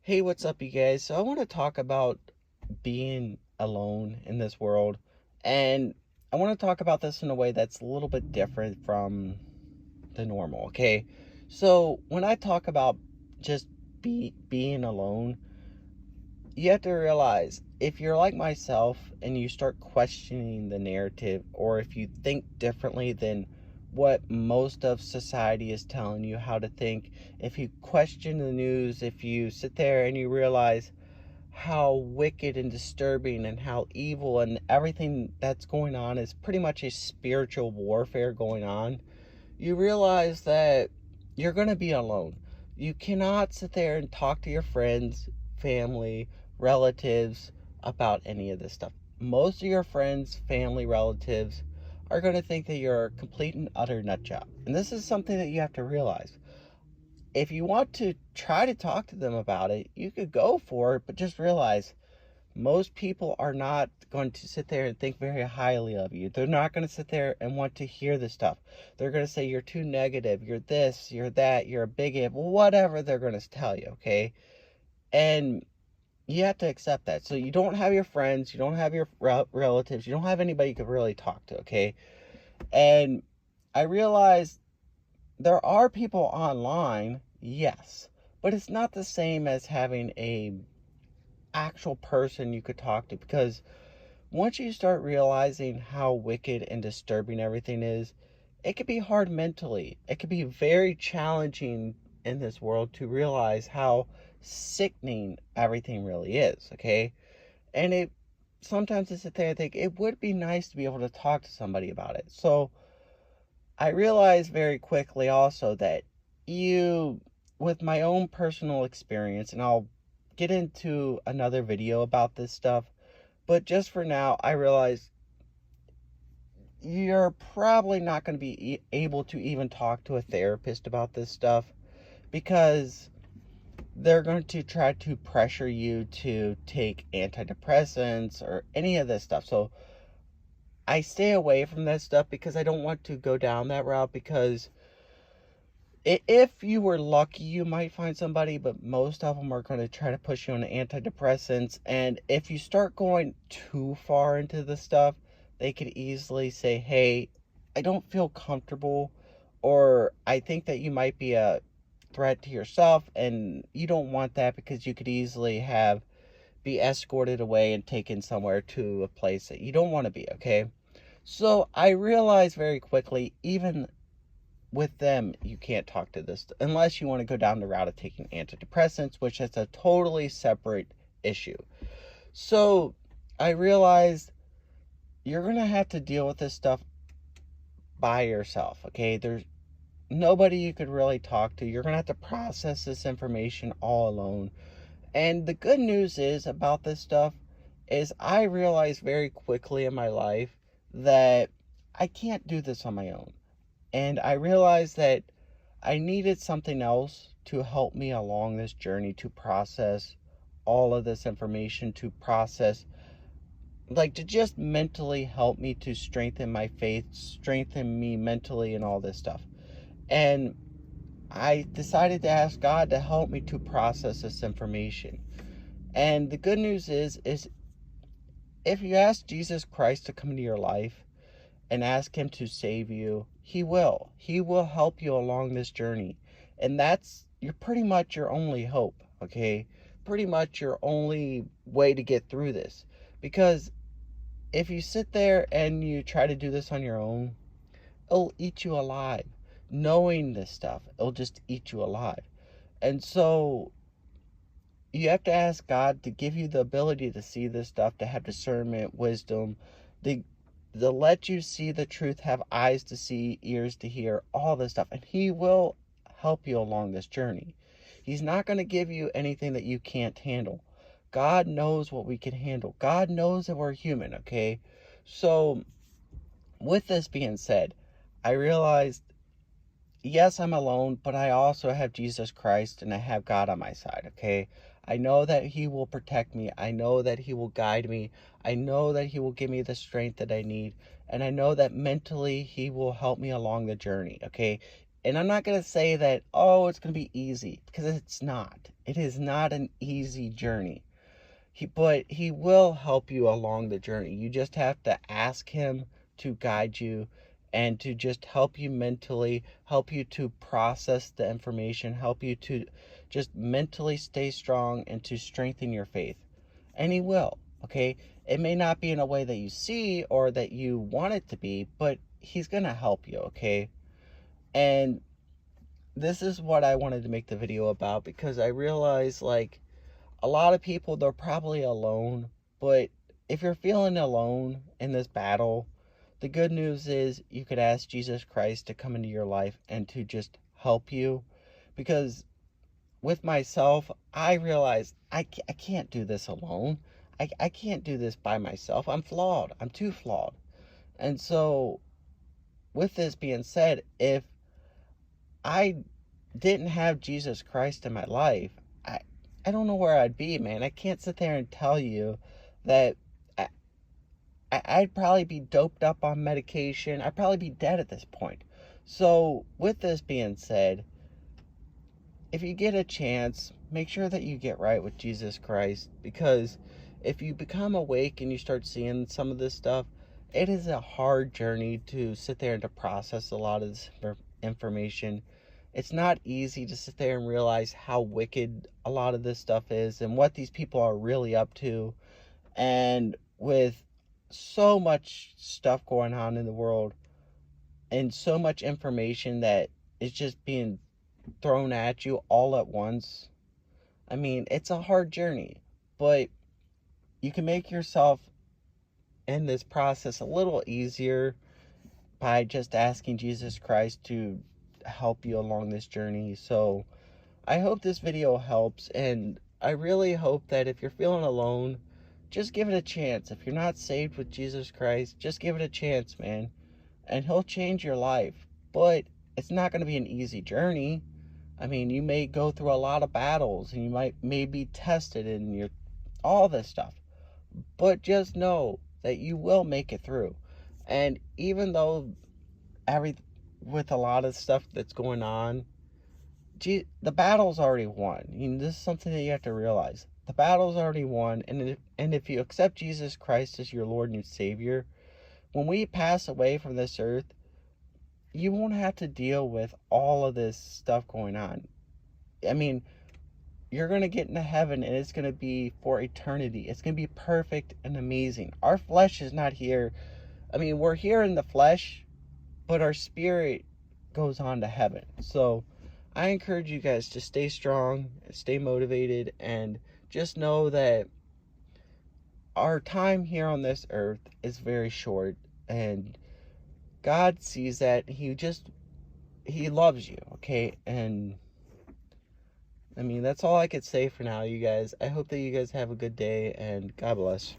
Hey, what's up, you guys? So, I want to talk about being alone in this world, and I want to talk about this in a way that's a little bit different from the normal, okay? So, when I talk about just being alone, you have to realize if you're like myself and you start questioning the narrative, or if you think differently than what most of society is telling you how to think, if you question the news, if you sit there and you realize how wicked and disturbing and how evil and everything that's going on is pretty much a spiritual warfare going on, you realize that you're going to be alone. You cannot sit there and talk to your friends, family, relatives about any of this stuff. Most of your friends, family, relatives are going to think that you're a complete and utter nut job. And this is something that you have to realize. If you want to try to talk to them about it, you could go for it, but just realize most people are not going to sit there and think very highly of you. They're not going to sit there and want to hear this stuff. They're going to say you're too negative, you're this, you're that, you're a bigot, whatever they're going to tell you, okay? And you have to accept that. So you don't have your friends, you don't have your relatives, you don't have anybody you could really talk to, okay? And I realize there are people online, yes, but it's not the same as having a actual person you could talk to, because once you start realizing how wicked and disturbing everything is, it can be hard mentally. It can be very challenging in this world to realize how sickening everything really is, okay? And it sometimes I sit there and think it would be nice to be able to talk to somebody about it. So I realized very quickly also that you, with my own personal experience, and I'll get into another video about this stuff, but just for now, I realize you're probably not going to be able to even talk to a therapist about this stuff, because they're going to try to pressure you to take antidepressants or any of this stuff. So I stay away from that stuff because I don't want to go down that route, because if you were lucky, you might find somebody, but most of them are going to try to push you on antidepressants. And if you start going too far into the stuff, they could easily say, hey, I don't feel comfortable, or I think that you might be a threat to yourself, and you don't want that, because you could easily be escorted away and taken somewhere to a place that you don't want to be, okay? So I realized very quickly, even with them, you can't talk to this unless you want to go down the route of taking antidepressants, which is a totally separate issue. So I realized you're going to have to deal with this stuff by yourself, okay? There's nobody you could really talk to. You're going to have to process this information all alone. And the good news is about this stuff is I realized very quickly in my life that I can't do this on my own. And I realized that I needed something else to help me along this journey, to process all of this information, to process, like, to just mentally help me to strengthen my faith, strengthen me mentally, and all this stuff. And I decided to ask God to help me to process this information. And the good news is if you ask Jesus Christ to come into your life and ask him to save you, he will. He will help you along this journey. And you're pretty much your only hope, okay? Pretty much your only way to get through this. Because if you sit there and you try to do this on your own, it'll eat you alive. Knowing this stuff, it'll just eat you alive. And so you have to ask God to give you the ability to see this stuff, to have discernment, wisdom, the let you see the truth, have eyes to see, ears to hear, all this stuff. And he will help you along this journey. He's not going to give you anything that you can't handle. God knows what we can handle. God knows that we're human, okay? So with this being said, I realized, yes, I'm alone, but I also have Jesus Christ and I have God on my side, okay? I know that he will protect me. I know that he will guide me. I know that he will give me the strength that I need. And I know that mentally he will help me along the journey, okay? And I'm not going to say that, oh, it's going to be easy, because it's not. It is not an easy journey. But he will help you along the journey. You just have to ask him to guide you and to just help you mentally, help you to process the information, help you to just mentally stay strong and to strengthen your faith. And he will, okay? It may not be in a way that you see or that you want it to be, but he's going to help you, okay? And this is what I wanted to make the video about, because I realize, like, a lot of people, they're probably alone, but if you're feeling alone in this battle, the good news is you could ask Jesus Christ to come into your life and to just help you. Because with myself, I realize I can't do this alone. I can't do this by myself. I'm flawed. I'm too flawed. And so, with this being said, if I didn't have Jesus Christ in my life, I don't know where I'd be, man. I can't sit there and tell you that I'd probably be doped up on medication. I'd probably be dead at this point. So, with this being said, if you get a chance, make sure that you get right with Jesus Christ, because if you become awake and you start seeing some of this stuff, it is a hard journey to sit there and to process a lot of this information. It's not easy to sit there and realize how wicked a lot of this stuff is and what these people are really up to. And with so much stuff going on in the world and so much information that is just being thrown at you all at once, I mean, it's a hard journey, but you can make yourself in this process a little easier by just asking Jesus Christ to help you along this journey. So I hope this video helps, and I really hope that if you're feeling alone, just give it a chance. If you're not saved with Jesus Christ, just give it a chance, man, and he'll change your life. But it's not going to be an easy journey. I mean, you may go through a lot of battles, and you may be tested, and you're all this stuff. But just know that you will make it through. And even though with a lot of stuff that's going on, the battle's already won. This is something that you have to realize. The battle's already won, and if you accept Jesus Christ as your Lord and your Savior, when we pass away from this earth, you won't have to deal with all of this stuff going on. I mean, you're going to get into heaven, and it's going to be for eternity. It's going to be perfect and amazing. Our flesh is not here. I mean, we're here in the flesh, but our spirit goes on to heaven. So I encourage you guys to stay strong, stay motivated, and just know that our time here on this earth is very short, and God sees that. He loves you, okay? And I mean, that's all I could say for now, you guys. I hope that you guys have a good day, and God bless.